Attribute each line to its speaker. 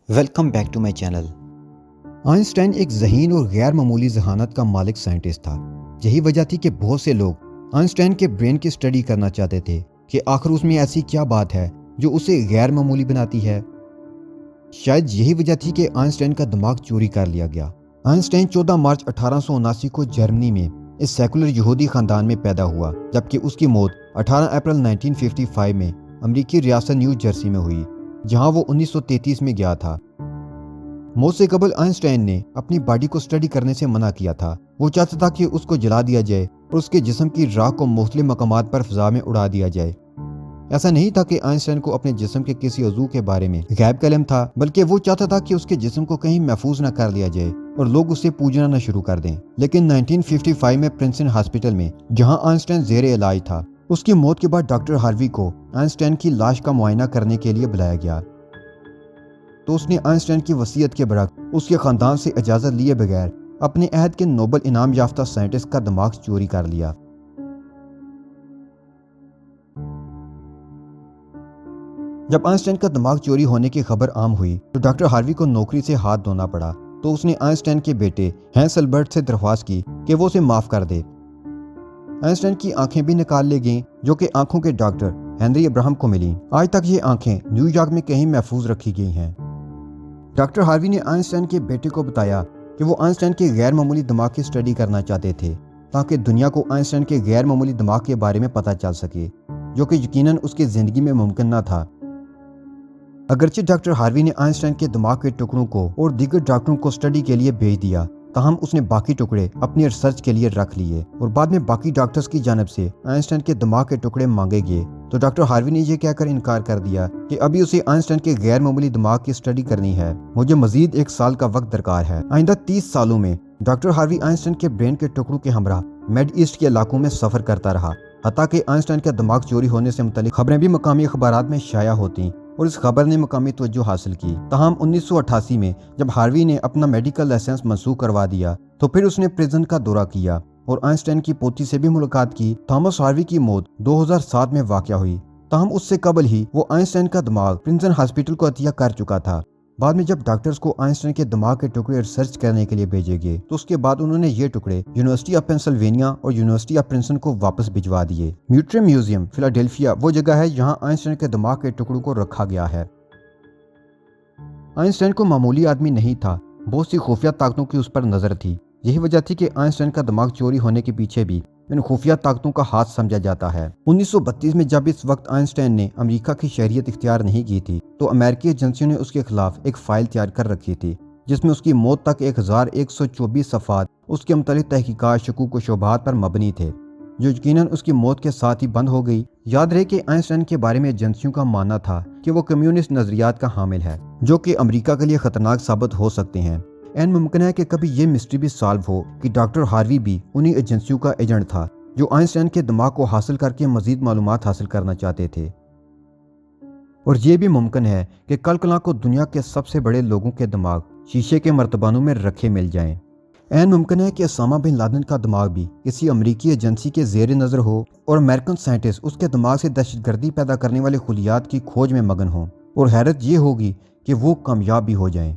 Speaker 1: Welcome back to my channel. Einstein एक ज़हीन और गैर मामूली जहानत का मालिक साइंटिस्ट था। यही वजह थी कि बहुत से लोग आइंस्टाइन के ब्रेन की स्टडी करना चाहते थे कि आखिर उसमें ऐसी क्या बात है जो उसे गैर मामूली बनाती है। शायद यही वजह थी कि आइंस्टाइन का दिमाग चोरी कर लिया गया। आइंस्टाइन 14 मार्च 1879 को जर्मनी में इस सेकुलर यहूदी ख़ानदान में पैदा हुआ, जबकि उसकी मौत 18 अप्रैल 1955 में अमरीकी रियासत न्यू जर्सी में हुई, जहां वो 1933 में गया था। मौत से कबल आइंस्टाइन ने अपनी बॉडी को स्टडी करने से मना किया था। वो चाहता था कि उसको जला दिया जाए और उसके जिस्म की राख को मुख्तलिफ मकामात पर फ़ज़ा में उड़ा दिया जाए। ऐसा नहीं था कि आइंस्टाइन को अपने जिस्म के किसी उज़ू के बारे में गैब का इल्म था, बल्कि वो चाहता था कि उसके जिस्म को कहीं महफूज न कर लिया जाए और लोग उसे पूजना न शुरू कर दें। लेकिन 1955 में प्रिंसटन हॉस्पिटल में, जहां आइंस्टाइन ज़ेरे इलाज था, उसकी मौत के बाद डॉक्टर हार्वी को आइंस्टाइन की लाश का मुआयना करने के लिए बुलाया गया। तो उसने आइंस्टाइन की वसीयत के बरक्स उसके ख़ानदान से इजाज़त लिए बगैर अपने अहद के नोबल इनाम याफ्ता साइंटिस्ट का दिमाग चोरी कर लिया। जब आइंस्टाइन का दिमाग चोरी होने की खबर आम हुई तो डॉक्टर हार्वी को नौकरी से हाथ धोना पड़ा। तो उसने आइंस्टाइन के बेटे हैंस अल्बर्ट से दरख्वास्त की कि वो उसे माफ़ कर दे। आइंस्टाइन की आंखें भी निकाल ली गईं, जो कि आंखों के डॉक्टर हेनरी अब्राहम को मिली। आज तक ये आंखें न्यूयॉर्क में कहीं महफूज रखी गई हैं। डॉक्टर हार्वी ने आइंस्टाइन के बेटे को बताया कि वो आइंस्टाइन के गैर मामूली दिमाग की स्टडी करना चाहते थे, ताकि दुनिया को आइंस्टाइन के गैर मामूली दिमाग के बारे में पता चल सके, जो कि यकीनन उसकी ज़िंदगी में मुमकिन न था। अगरचे डॉक्टर हार्वी ने आइंस्टाइन के दिमाग के टुकड़ों को और दीगर डॉक्टरों को स्टडी के लिए भेज दिया, ताहम उसने बाकी टुकड़े अपनी रिसर्च के लिए रख लिए और बाद में बाकी डॉक्टर्स की जानब से आइंस्टाइन के दिमाग के टुकड़े मांगे गए। तो डॉक्टर हार्वी ने यह कहकर इनकार कर दिया कि अभी उसे आइंस्टाइन के गैर मामूली दिमाग की स्टडी करनी है, मुझे मजीद 1 साल का वक्त दरकार है। आइंदा 30 सालों में डॉक्टर हार्वी आइंस्टाइन के ब्रेन के टुकड़ों के हमरा मिड ईस्ट के इलाकों में सफर करता रहा, हत्ता कि आइंस्टाइन का दिमाग चोरी होने से मुतालिक खबरें भी मकामी अखबारात में शाया होती और इस खबर ने मकामी तवज्जो हासिल की। तहम 1988 में जब हार्वी ने अपना मेडिकल लाइसेंस मनसूख करवा दिया तो फिर उसने प्रिजन का दौरा किया और आइंस्टाइन की पोती से भी मुलाकात की। थॉमस हार्वी की मौत 2007 में वाक़या हुई। तहम उससे कबल ही वो आइंस्टाइन का दिमाग प्रिंसटन हॉस्पिटल को अतिया कर चुका था। बाद में जब डॉक्टर्स को आइंस्टाइन के दिमाग के टुकड़े रिसर्च करने के लिए भेजे गए तो उसके बाद उन्होंने ये टुकड़े यूनिवर्सिटी ऑफ पेंसिल्वेनिया और यूनिवर्सिटी ऑफ प्रिंसटन को वापस भिजवा दिए। म्यूट्रियम म्यूजियम फिलाडेल्फिया वो जगह है जहां आइंस्टाइन के दिमाग के टुकड़ों को रखा गया है। आइंस्टाइन को मामूली आदमी नहीं था, बहुत सी खुफिया ताकतों की उस पर नजर थी। यही वजह थी कि आइंस्टाइन का दिमाग चोरी होने के पीछे भी इन खुफिया ताकतों का हाथ समझा जाता है। 1932 में जब इस वक्त आइंस्टाइन ने अमेरिका की शहरियत इख्तियार नहीं की थी तो अमेरिकी एजेंसियों ने उसके खिलाफ एक फाइल तैयार कर रखी थी, जिसमें उसकी मौत तक 1124 सफ़ात उसके मुतालिक तहकीकात, शकूक व शुबहात पर मबनी थे, जो यकीनन उसकी मौत के साथ ही बंद हो गई। याद रहे कि आइंस्टाइन के बारे में एजेंसियों का मानना था कि वो कम्युनिस्ट नजरियात का हामिल है, जो कि अमेरिका के लिए खतरनाक साबित हो सकते हैं। एन मुमकिन है कि कभी ये मिस्ट्री भी सॉल्व हो कि डॉक्टर हार्वी भी उन्हीं एजेंसियों का एजेंट था जो आइंस्टाइन के दिमाग को हासिल करके मजीद मालूमात हासिल करना चाहते थे। और ये भी मुमकिन है कि कल कला को दुनिया के सबसे बड़े लोगों के दिमाग शीशे के मर्तबानों में रखे मिल जाएं। एन मुमकिन है कि ओसामा बिन लादेन का दिमाग भी किसी अमरीकी एजेंसी के जेर नज़र हो और अमेरिकन साइंटिस्ट उसके दिमाग से दहशतगर्दी पैदा करने वाले खुलियात की खोज में मगन हों और हैरत ये होगी कि वो कामयाब भी हो जाएं।